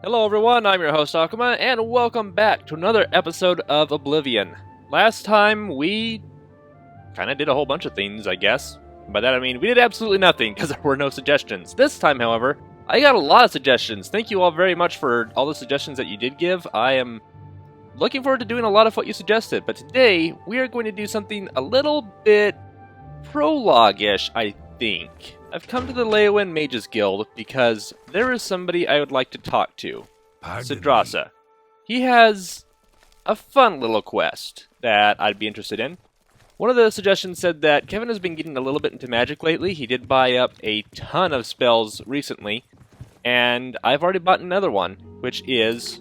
Hello everyone, I'm your host Akuma, and welcome back to another episode of Oblivion. Last time we kinda did a whole bunch of things, I guess. By that I mean we did absolutely nothing, because there were no suggestions. This time, however, I got a lot of suggestions. Thank you all very much for all the suggestions that you did give. I am looking forward to doing a lot of what you suggested, but today we are going to do something a little bit prologue-ish, I think. I've come to the Leowin Mages Guild because there is somebody I would like to talk to. Sidrasa. He has a fun little quest that I'd be interested in. One of the suggestions said that Kevin has been getting a little bit into magic lately. He did buy up a ton of spells recently, and I've already bought another one, which is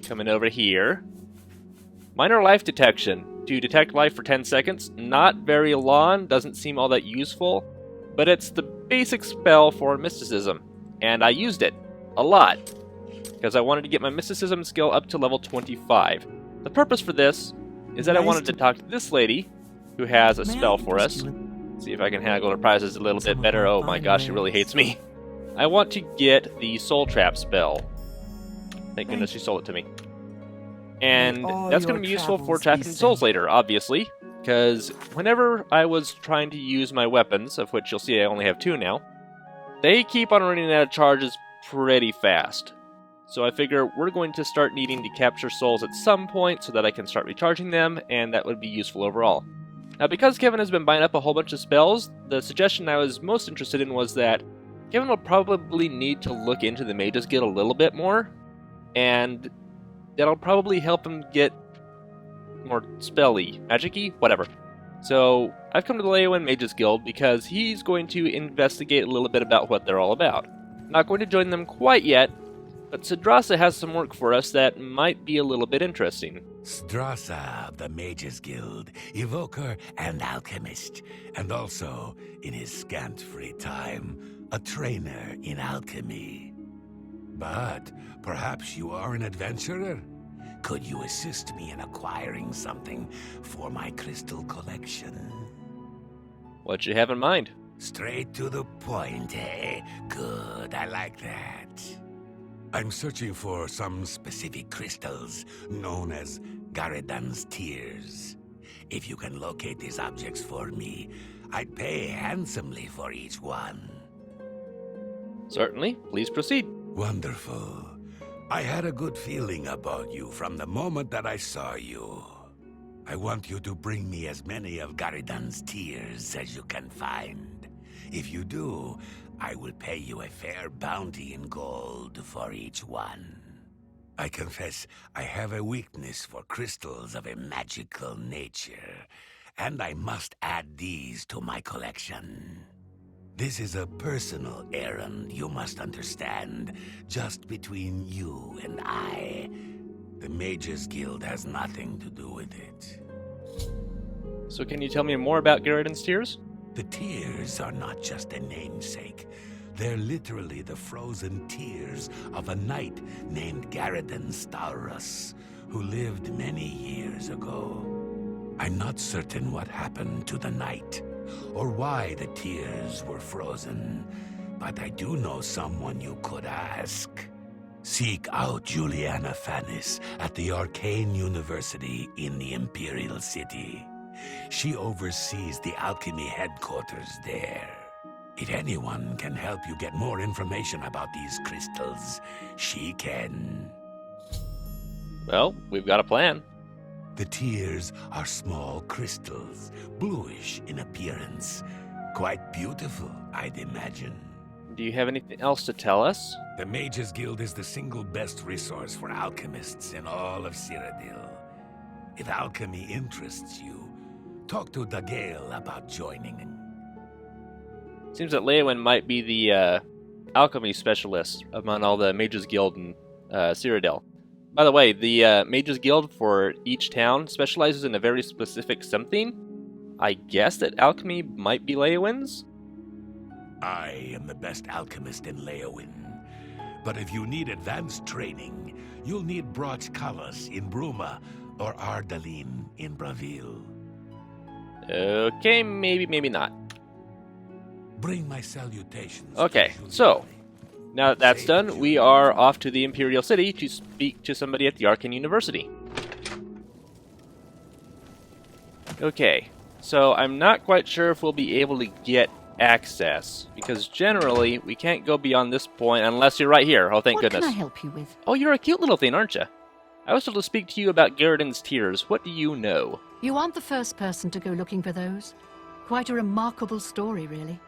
coming over here. Minor life detection. To detect life for 10 seconds. Not very long, doesn't seem all that useful, but it's the basic spell for mysticism, and I used it a lot because I wanted to get my mysticism skill up to level 25. The purpose for this is that I wanted to talk to this lady who has a spell for us. See if I can haggle her prices a little bit better. Oh my gosh, she really hates me. I want to get the soul trap spell. Thank goodness she sold it to me. And that's going to be useful for trapping souls later, obviously, because whenever I was trying to use my weapons, of which you'll see I only have 2 now, they keep on running out of charges pretty fast. So I figure we're going to start needing to capture souls at some point so that I can start recharging them, and that would be useful overall. Now, because Kevin has been buying up a whole bunch of spells, the suggestion I was most interested in was that Kevin will probably need to look into the Mages Guild a little bit more, and that'll probably help him get more spelly, magic-y, whatever. So, I've come to the Leowin Mages Guild because he's going to investigate a little bit about what they're all about. Not going to join them quite yet, but Sidrasa has some work for us that might be a little bit interesting. Sidrasa of the Mages Guild, evoker and alchemist, and also, in his scant free time, a trainer in alchemy. But perhaps you are an adventurer? Could you assist me in acquiring something for my crystal collection? What you have in mind? Straight to the point, eh? Good, I like that. I'm searching for some specific crystals known as Garridan's Tears. If you can locate these objects for me, I'd pay handsomely for each one. Certainly, please proceed. Wonderful. I had a good feeling about you from the moment that I saw you. I want you to bring me as many of Garridan's tears as you can find. If you do, I will pay you a fair bounty in gold for each one. I confess I have a weakness for crystals of a magical nature, and I must add these to my collection. This is a personal errand, you must understand, just between you and I. The Mages Guild has nothing to do with it. So can you tell me more about Garridan's Tears? The tears are not just a namesake. They're literally the frozen tears of a knight named Garridan Staurus, who lived many years ago. I'm not certain what happened to the knight, or why the tears were frozen, but I do know someone you could ask. Seek out Juliana Fanis at the Arcane University in the Imperial City. She oversees the alchemy headquarters there. If anyone can help you get more information about these crystals, she can. Well, we've got a plan. The tears are small crystals, bluish in appearance. Quite beautiful, I'd imagine. Do you have anything else to tell us? The Mages Guild is the single best resource for alchemists in all of Cyrodiil. If alchemy interests you, talk to Dagail about joining. Seems that Leowin might be the alchemy specialist among all the Mages Guild in Cyrodiil. By the way, the Mages Guild for each town specializes in a very specific something. I guess that alchemy might be Leowin's? I am the best alchemist in Leowin. But if you need advanced training, you'll need Broch Kalas in Bruma or Ardalin in Bravil. Okay, maybe not. Bring my salutations. Okay, so Now that that's done, we are off to the Imperial City to speak to somebody at the Arcane University. Okay, so I'm not quite sure if we'll be able to get access, because generally we can't go beyond this point unless you're right here. Oh, thank goodness. What can I help you with? Oh, you're a cute little thing, aren't you? I was told to speak to you about Garridan's tears. What do you know? You aren't the first person to go looking for those. Quite a remarkable story, really.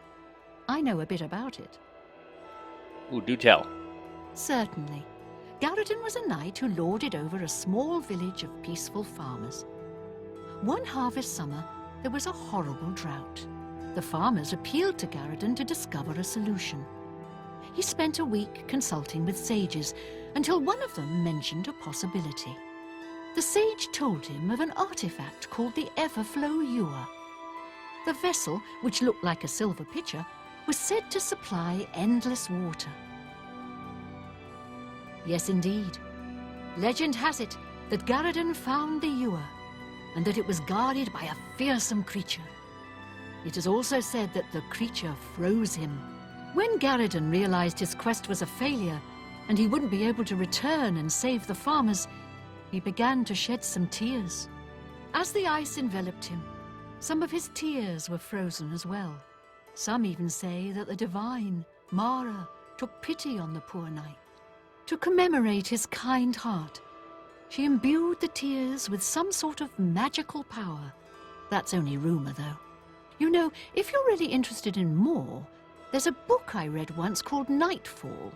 I know a bit about it. Ooh, do tell. Certainly. Garridan was a knight who lorded over a small village of peaceful farmers. One harvest summer, there was a horrible drought. The farmers appealed to Garridan to discover a solution. He spent a week consulting with sages until one of them mentioned a possibility. The sage told him of an artifact called the Everflow Ewer. The vessel, which looked like a silver pitcher, was said to supply endless water. Yes, indeed. Legend has it that Garridan found the ewer, and that it was guarded by a fearsome creature. It is also said that the creature froze him. When Garridan realized his quest was a failure, and he wouldn't be able to return and save the farmers, he began to shed some tears. As the ice enveloped him, some of his tears were frozen as well. Some even say that the divine, Mara, took pity on the poor knight. To commemorate his kind heart, she imbued the tears with some sort of magical power. That's only rumor, though. You know, if you're really interested in more, there's a book I read once called Nightfall.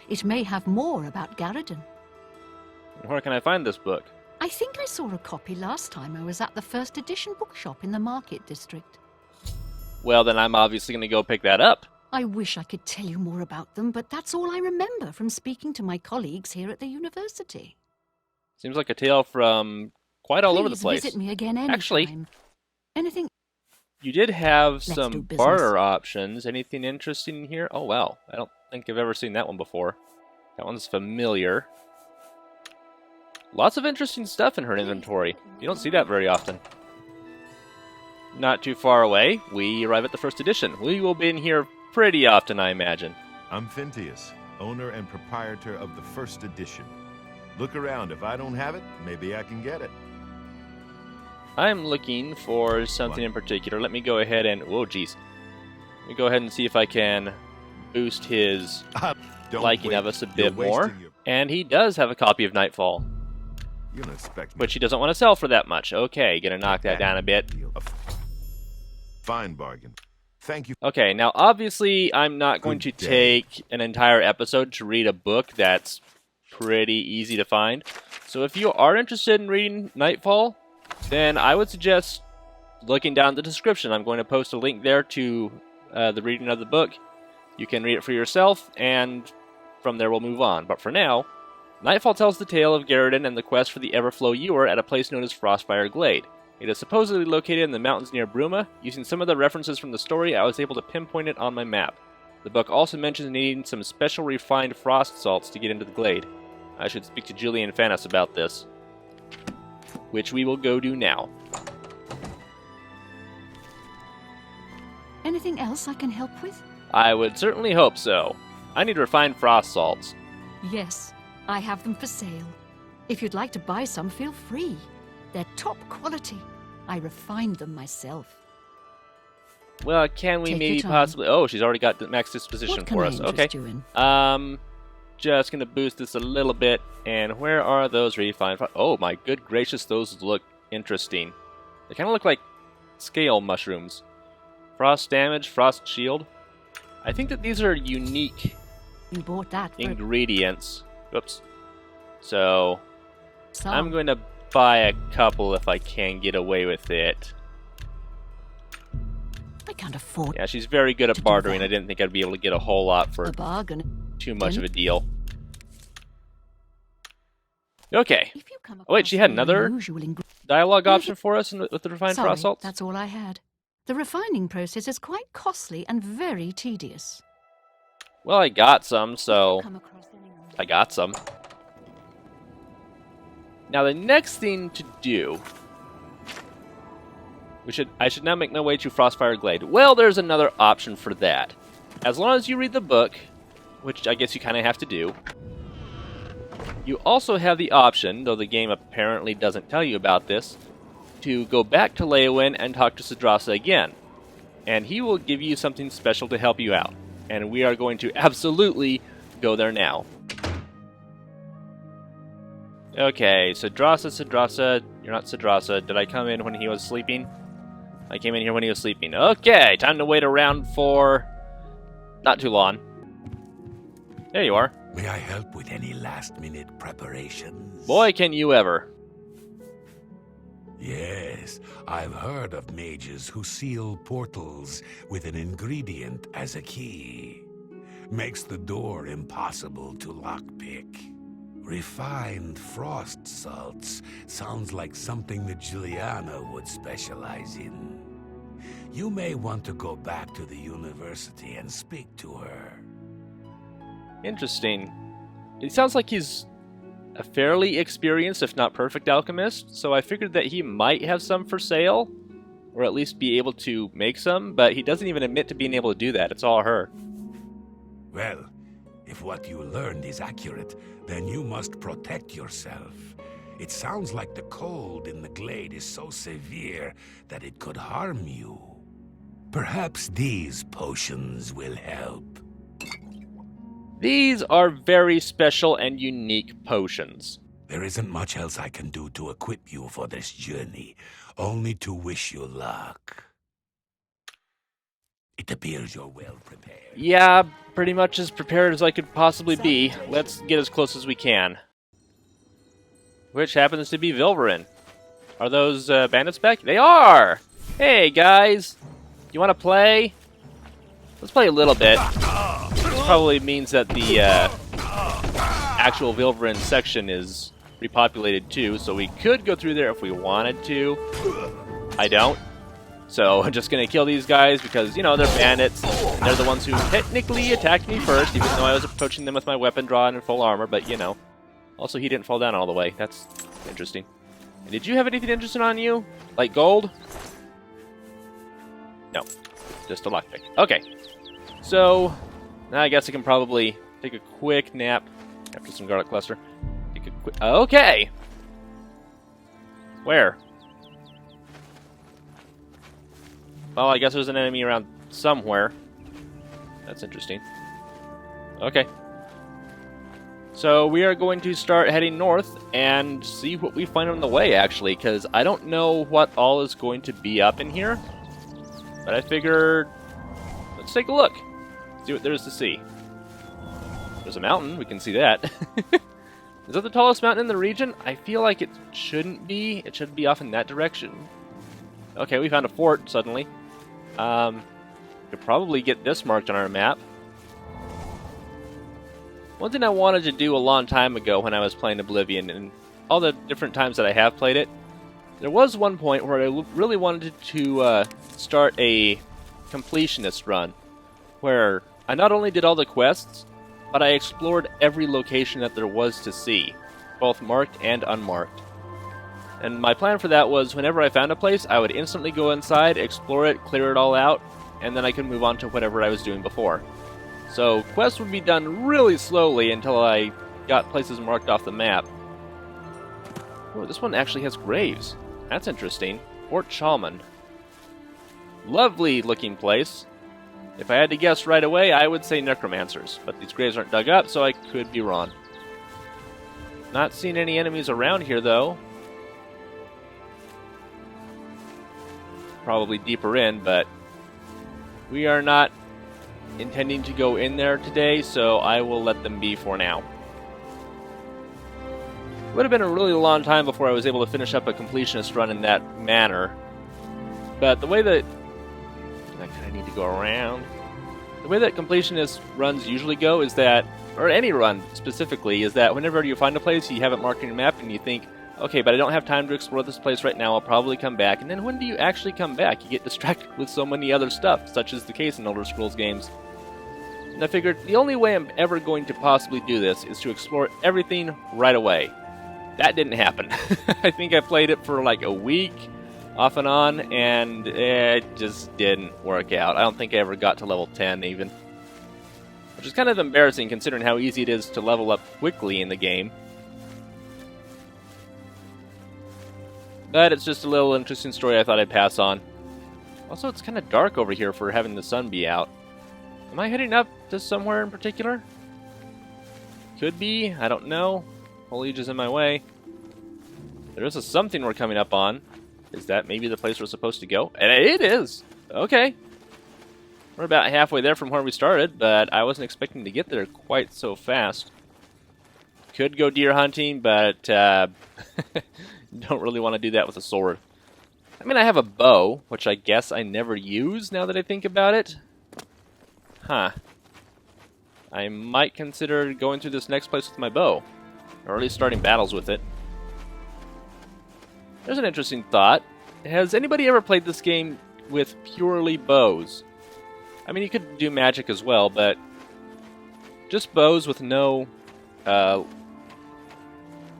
It may have more about Garridan. Where can I find this book? I think I saw a copy last time I was at the first edition bookshop in the Market District. Well, then I'm obviously going to go pick that up. I wish I could tell you more about them, but that's all I remember from speaking to my colleagues here at the university. Seems like a tale from quite all over the Please place. visit me again anytime. Actually, anything? You did have Let's do some business. barter options. Anything interesting in here? Oh, wow. I don't think I've ever seen that one before. That one's familiar. Lots of interesting stuff in her inventory. You don't see that very often. Not too far away, we arrive at the first edition. We will be in here pretty often, I imagine. I'm Phintius, owner and proprietor of the first edition. Look around. If I don't have it, maybe I can get it. I'm looking for something in particular. Let me go ahead and... Whoa, jeez. Let me go ahead and see if I can boost his liking of us a bit more. And he does have a copy of Nightfall, You don't expect me. which he doesn't want to sell for that much. Okay, gonna knock that down a bit. Fine bargain. Thank you. Okay, now obviously I'm not going to Good day. take an entire episode to read a book that's pretty easy to find. So if you are interested in reading Nightfall, then I would suggest looking down the description. I'm going to post a link there to the reading of the book. You can read it for yourself, and from there we'll move on. But for now, Nightfall tells the tale of Garridan and the quest for the Everflow Ewer at a place known as Frostfire Glade. It is supposedly located in the mountains near Bruma. Using some of the references from the story, I was able to pinpoint it on my map. The book also mentions needing some special refined frost salts to get into the glade. I should speak to Julie and Fanis about this, which we will go do now. Anything else I can help with? I would certainly hope so. I need refined frost salts. Yes, I have them for sale. If you'd like to buy some, feel free. They're top quality. I refined them myself. Well, can we Take maybe your time. possibly... Oh, she's already got the max disposition What can for I us. interest Okay. you in? Just gonna boost this a little bit. And where are those refined... Oh my good gracious, those look interesting. They kind of look like scale mushrooms. Frost damage, frost shield. I think that these are unique You bought that for ingredients. Oops. So, some. I'm going to buy a couple if I can get away with it. I can't afford Yeah, she's very good To at do bartering. that. I didn't think I'd be able to get a whole lot for a bargain. too much of a deal. Okay. If you come Oh, wait, she had across another unusual dialogue Anything- option for us with the refined Sorry, frost salts? that's all I had. The refining process is quite costly and very tedious. Well, I got some, so Come across anyone- I got some. Now the next thing to do, I should now make my way to Frostfire Glade. Well, there's another option for that. As long as you read the book, which I guess you kind of have to do. You also have the option, though the game apparently doesn't tell you about this, to go back to Leowin and talk to Sidrasa again. And he will give you something special to help you out. And we are going to absolutely go there now. Okay, Sidrasa, you're not Sidrasa. Did I come in when he was sleeping? I came in here when he was sleeping. Okay, time to wait around for... not too long. There you are. May I help with any last-minute preparations? Boy, can you ever. Yes, I've heard of mages who seal portals with an ingredient as a key. Makes the door impossible to lockpick. Refined frost salts sounds like something that Juliana would specialize in. You may want to go back to the university and speak to her. Interesting. It sounds like he's a fairly experienced, if not perfect, alchemist, so I figured that he might have some for sale, or at least be able to make some, but he doesn't even admit to being able to do that. It's all her. Well, if what you learned is accurate, then you must protect yourself. It sounds like the cold in the glade is so severe that it could harm you. Perhaps these potions will help. These are very special and unique potions. There isn't much else I can do to equip you for this journey, only to wish you luck. It appears you're well prepared. Yeah, pretty much as prepared as I could possibly be. Let's get as close as we can. Which happens to be Vilverin. Are those bandits back? They are! Hey, guys! You want to play? Let's play a little bit. This probably means that the actual Vilverin section is repopulated too, so we could go through there if we wanted to. I don't. So I'm just going to kill these guys because, you know, they're bandits. And they're the ones who technically attacked me first, even though I was approaching them with my weapon drawn and full armor, but, you know. Also, he didn't fall down all the way. That's interesting. And did you have anything interesting on you? Like gold? No. Just a lockpick. Okay. So, now I guess I can probably take a quick nap after some garlic cluster. Take a quick... Okay! Where? Well, I guess there's an enemy around somewhere. That's interesting. Okay. So we are going to start heading north and see what we find on the way, actually, because I don't know what all is going to be up in here. But I figured, let's take a look. See what there is to see. There's a mountain, we can see that. Is that the tallest mountain in the region? I feel like it shouldn't be. It should be off in that direction. Okay, we found a fort suddenly. Could probably get this marked on our map. One thing I wanted to do a long time ago when I was playing Oblivion, and all the different times that I have played it, there was one point where I really wanted to start a completionist run, where I not only did all the quests, but I explored every location that there was to see, both marked and unmarked. And my plan for that was whenever I found a place, I would instantly go inside, explore it, clear it all out, and then I could move on to whatever I was doing before. So quests would be done really slowly until I got places marked off the map. Oh, this one actually has graves. That's interesting. Fort Chalmon. Lovely looking place. If I had to guess right away, I would say necromancers, but these graves aren't dug up, so I could be wrong. Not seeing any enemies around here, though. Probably deeper in, but we are not intending to go in there today, so I will let them be for now. It would have been a really long time before I was able to finish up a completionist run in that manner, but the way that I kind of need to go around. The way that completionist runs usually go is that, or any run specifically, is that whenever you find a place you have it marked on your map and you think, okay, but I don't have time to explore this place right now, I'll probably come back. And then when do you actually come back? You get distracted with so many other stuff, such as the case in Elder Scrolls games. And I figured the only way I'm ever going to possibly do this is to explore everything right away. That didn't happen. I think I played it for like a week, off and on, and it just didn't work out. I don't think I ever got to level 10 even. which is kind of embarrassing considering how easy it is to level up quickly in the game. But it's just a little interesting story I thought I'd pass on. Also, it's kind of dark over here for having the sun be out. Am I heading up to somewhere in particular? Could be, I don't know. Foliage is in my way. There is something we're coming up on. Is that maybe the place we're supposed to go? And it is! Okay. We're about halfway there from where we started, but I wasn't expecting to get there quite so fast. Could go deer hunting, but don't really want to do that with a sword. I mean, I have a bow, which I guess I never use now that I think about it. Huh. I might consider going through this next place with my bow, or at least starting battles with it. There's an interesting thought. Has anybody ever played this game with purely bows? I mean, you could do magic as well, but just bows with no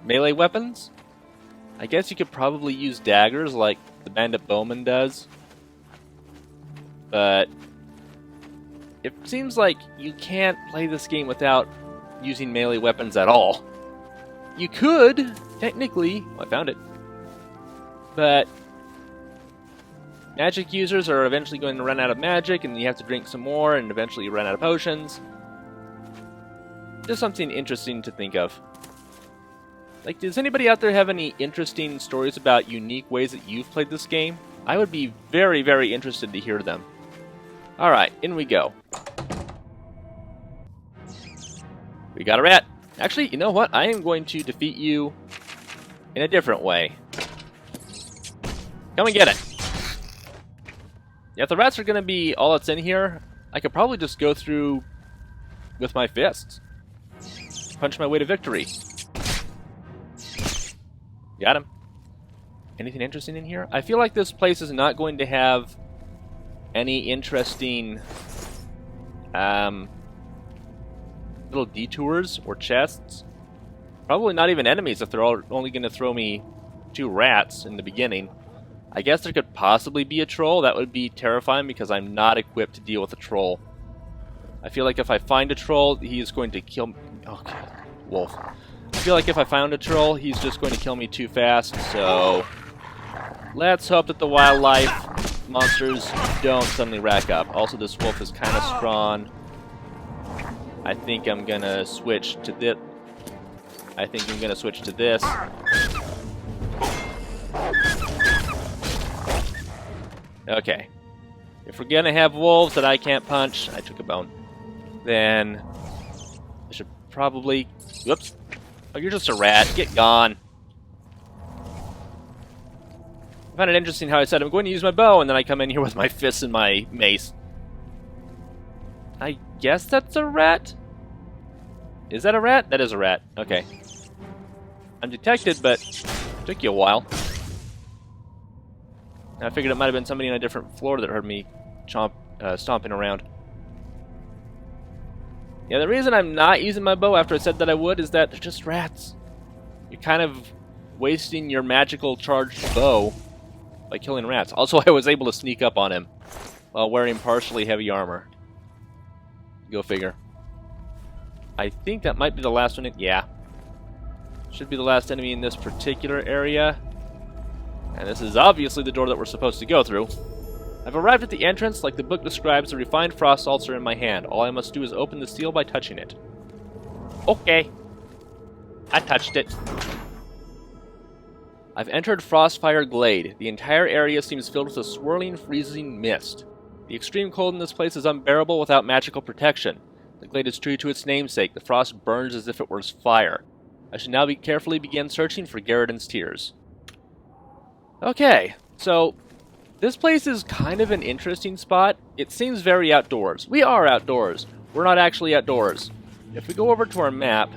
melee weapons? I guess you could probably use daggers like the bandit bowman does, but it seems like you can't play this game without using melee weapons at all. You could, technically. I found it. But magic users are eventually going to run out of magic, and you have to drink some more, and eventually you run out of potions. Just something interesting to think of. Like, does anybody out there have any interesting stories about unique ways that you've played this game? I would be very, very interested to hear them. Alright, in we go. We got a rat. Actually, you know what? I am going to defeat you in a different way. Come and get it. Yeah, if the rats are going to be all that's in here, I could probably just go through with my fists. Punch my way to victory. Got him. Anything interesting in here? I feel like this place is not going to have any interesting little detours or chests. Probably not even enemies if they're only going to throw me 2 rats in the beginning. I guess there could possibly be a troll. That would be terrifying because I'm not equipped to deal with a troll. I feel like if I find a troll, he is going to kill me. Oh, God. Wolf. I feel like if I found a troll, he's just going to kill me too fast, so let's hope that the wildlife monsters don't suddenly rack up. Also, this wolf is kind of strong. I think I'm going to switch to this. Okay. If we're going to have wolves that I can't punch, I took a bone, then I should probably... Whoops. Oh, you're just a rat. Get gone. I found it interesting how I said I'm going to use my bow, and then I come in here with my fists and my mace. I guess that's a rat? Is that a rat? That is a rat. Okay. I'm detected, but it took you a while. I figured it might have been somebody on a different floor that heard me stomping around. Yeah, the reason I'm not using my bow after I said that I would is that they're just rats. You're kind of wasting your magical charged bow by killing rats. Also, I was able to sneak up on him while wearing partially heavy armor. Go figure. I think that might be the last one. Yeah. Should be the last enemy in this particular area. And this is obviously the door that we're supposed to go through. I've arrived at the entrance. Like the book describes, a refined frost ulcer in my hand. All I must do is open the seal by touching it. Okay. I touched it. I've entered Frostfire Glade. The entire area seems filled with a swirling, freezing mist. The extreme cold in this place is unbearable without magical protection. The glade is true to its namesake. The frost burns as if it was fire. I should now carefully begin searching for Garridan's tears. Okay, so this place is kind of an interesting spot. It seems very outdoors. We are outdoors. We're not actually outdoors. If we go over to our map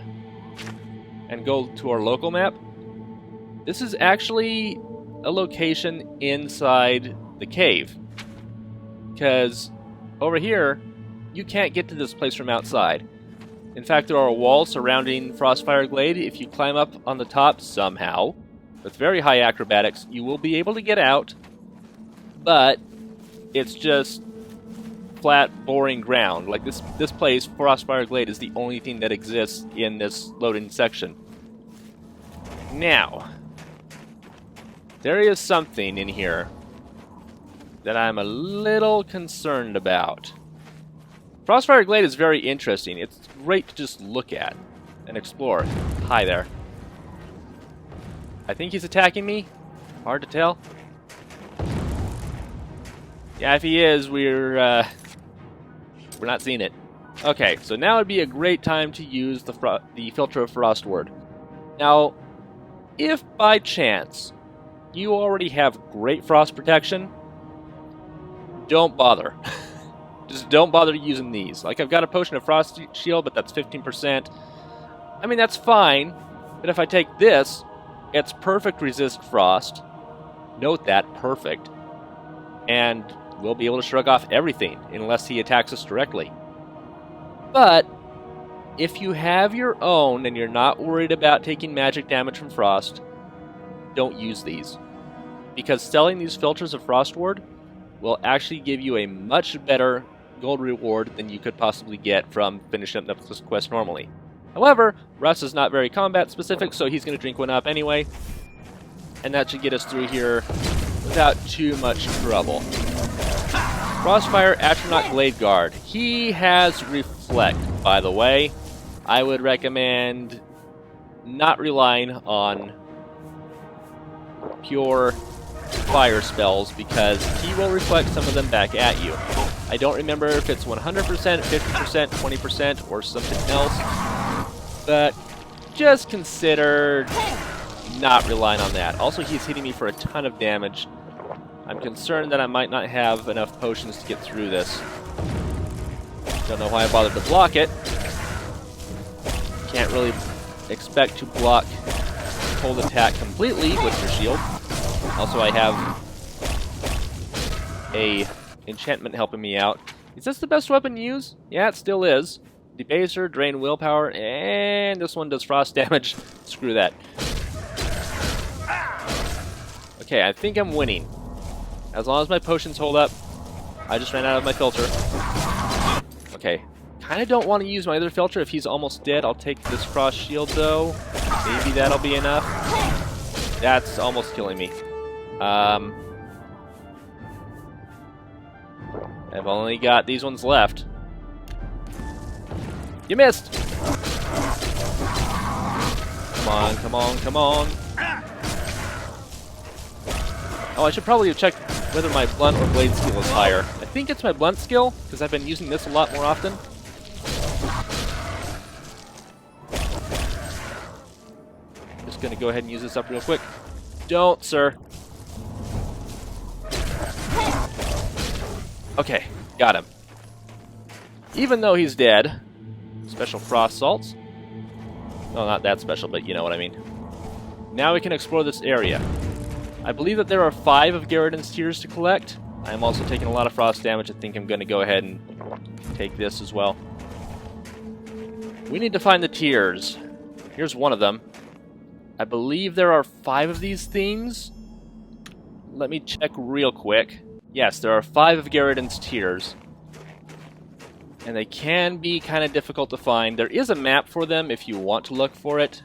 and go to our local map, this is actually a location inside the cave. Because over here, you can't get to this place from outside. In fact, there are walls surrounding Frostfire Glade. If you climb up on the top somehow, with very high acrobatics, you will be able to get out. But it's just flat, boring ground. Like this place, Frostfire Glade, is the only thing that exists in this loading section. Now, there is something in here that I'm a little concerned about. Frostfire Glade is very interesting. It's great to just look at and explore. Hi there. I think he's attacking me. Hard to tell. Yeah, if he is, we're not seeing it. Okay, so now would be a great time to use the Filter of Frostward. Now, if by chance you already have great frost protection, don't bother. Just don't bother using these. Like, I've got a potion of Frost Shield, but that's 15%. I mean, that's fine, but if I take this, it's perfect resist frost. Note that, perfect. And we'll be able to shrug off everything, unless he attacks us directly. But, if you have your own, and you're not worried about taking magic damage from frost, don't use these. Because selling these Filters of Frostward will actually give you a much better gold reward than you could possibly get from finishing up this quest normally. However, Russ is not very combat specific, so he's going to drink one up anyway. And that should get us through here without too much trouble. Frostfire Atronach Glade Guard. He has Reflect, by the way. I would recommend not relying on pure fire spells, because he will reflect some of them back at you. I don't remember if it's 100%, 50%, 20%, or something else, but just consider not relying on that. Also, he's hitting me for a ton of damage. I'm concerned that I might not have enough potions to get through this. Don't know why I bothered to block it. Can't really expect to block cold attack completely with your shield. Also, I have a enchantment helping me out. Is this the best weapon to use? Yeah, it still is. Debaser, drain willpower, and this one does frost damage. Screw that. Okay, I think I'm winning. As long as my potions hold up. I just ran out of my filter. Okay, kind of don't want to use my other filter if he's almost dead. I'll take this frost shield though. Maybe that'll be enough. That's almost killing me. I've only got these ones left. You missed! Come on, come on, come on. Oh, I should probably have checked whether my blunt or blade skill is higher. I think it's my blunt skill, because I've been using this a lot more often. Just gonna go ahead and use this up real quick. Don't, sir. Okay, got him. Even though he's dead, special frost salts. Well, not that special, but you know what I mean. Now we can explore this area. I believe that there are 5 of Garridan's tears to collect. I am also taking a lot of frost damage. I think I'm going to go ahead and take this as well. We need to find the tears. Here's one of them. I believe there are 5 of these things. Let me check real quick. Yes, there are 5 of Garridan's tears. And they can be kind of difficult to find. There is a map for them if you want to look for it.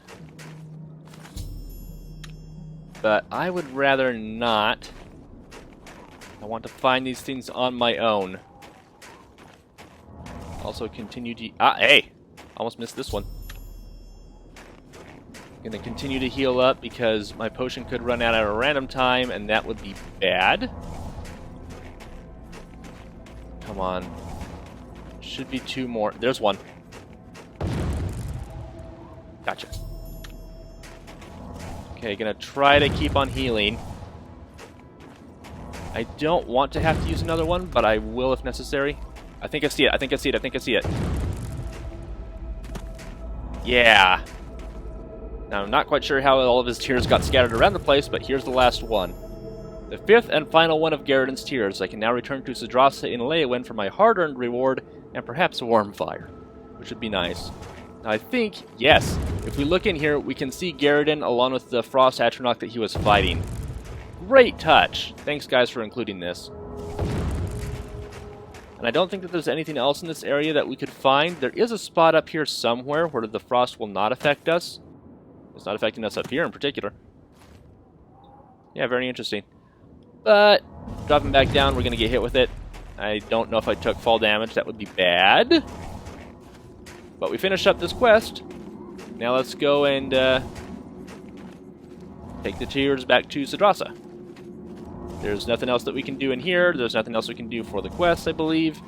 But I would rather not. I want to find these things on my own. Also continue to... hey! Almost missed this one. Gonna continue to heal up because my potion could run out at a random time, and that would be bad. Come on. Should be 2 more. There's 1. Gotcha. Okay, gonna try to keep on healing. I don't want to have to use another one, but I will if necessary. I think I see it, I think I see it, I think I see it. Yeah. Now, I'm not quite sure how all of his tears got scattered around the place, but here's the last one. The 5th and final one of Garridan's tears. I can now return to Sidrossa in Leyawen for my hard-earned reward, and perhaps a warm fire, which would be nice. Now, I think, yes, if we look in here, we can see Garridan along with the Frost Atronach that he was fighting. Great touch! Thanks, guys, for including this. And I don't think that there's anything else in this area that we could find. There is a spot up here somewhere where the frost will not affect us. It's not affecting us up here in particular. Yeah, very interesting. But, dropping back down, we're going to get hit with it. I don't know if I took fall damage. That would be bad. But we finished up this quest. Now let's go and take the tears back to Sidrasa. There's nothing else that we can do in here. There's nothing else we can do for the quest, I believe.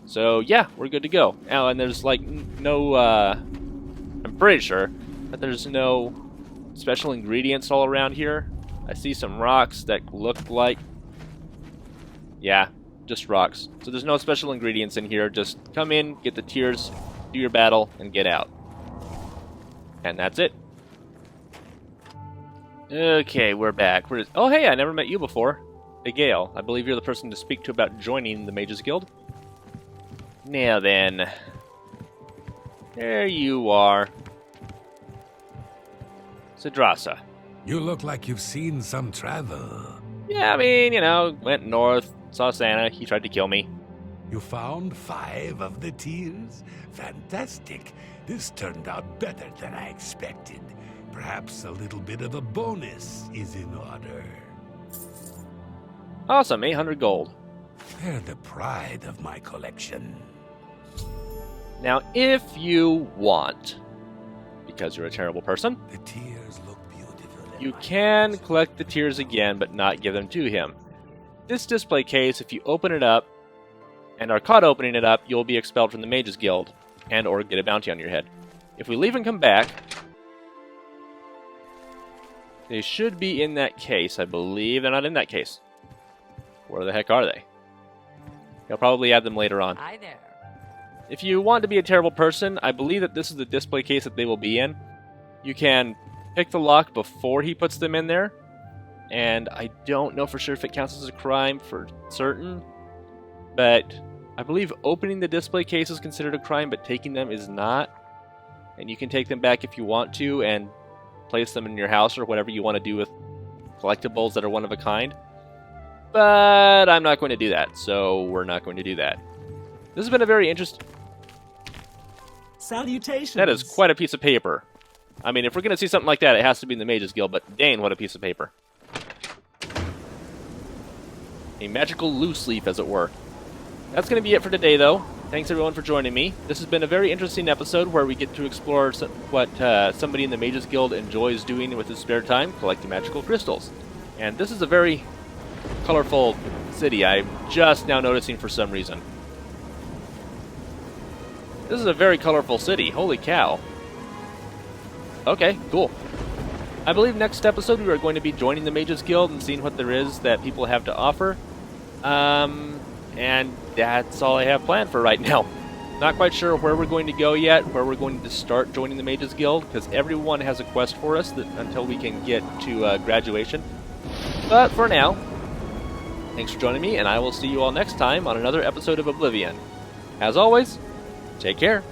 So, yeah, we're good to go. Oh, and there's, like, no, I'm pretty sure that there's no special ingredients all around here. I see some rocks that look like... Yeah, just rocks. So there's no special ingredients in here. Just come in, get the tears, do your battle, and get out. And that's it. Okay, we're back. Oh, hey, I never met you before. Hey, Gale. I believe you're the person to speak to about joining the Mages Guild. Now then. There you are. Sidrasa. You look like you've seen some travel. Yeah, I mean, you know, went north, saw Santa, he tried to kill me. You found 5 of the tears? Fantastic. This turned out better than I expected. Perhaps a little bit of a bonus is in order. Awesome, 800 gold. They're the pride of my collection. Now, if you want, because you're a terrible person, The tears look beautiful. in you my can hands. collect the tears again, but not give them to him. This display case, if you open it up, and are caught opening it up, you'll be expelled from the Mages Guild, and or get a bounty on your head. If we leave and come back, they should be in that case, I believe. They're not in that case. Where the heck are they? I'll probably add them later on. Hi there. If you want to be a terrible person, I believe that this is the display case that they will be in. You can pick the lock before he puts them in there, and I don't know for sure if it counts as a crime for certain, but I believe opening the display case is considered a crime, but taking them is not. And you can take them back if you want to and place them in your house or whatever you want to do with collectibles that are one of a kind. But I'm not going to do that, so we're not going to do that. This has been a very interesting... Salutations. That is quite a piece of paper. I mean, if we're going to see something like that, it has to be in the Mages Guild, but dang, what a piece of paper. A magical loose leaf, as it were. That's going to be it for today, though. Thanks, everyone, for joining me. This has been a very interesting episode where we get to explore what somebody in the Mages Guild enjoys doing with his spare time, collecting magical crystals. And this is a very colorful city, I'm just now noticing for some reason. This is a very colorful city. Holy cow. Okay, cool. I believe next episode we are going to be joining the Mages Guild and seeing what there is that people have to offer. And that's all I have planned for right now. Not quite sure where we're going to go yet, where we're going to start joining the Mages Guild, because everyone has a quest for us until we can get to graduation. But for now, thanks for joining me, and I will see you all next time on another episode of Oblivion. As always, take care.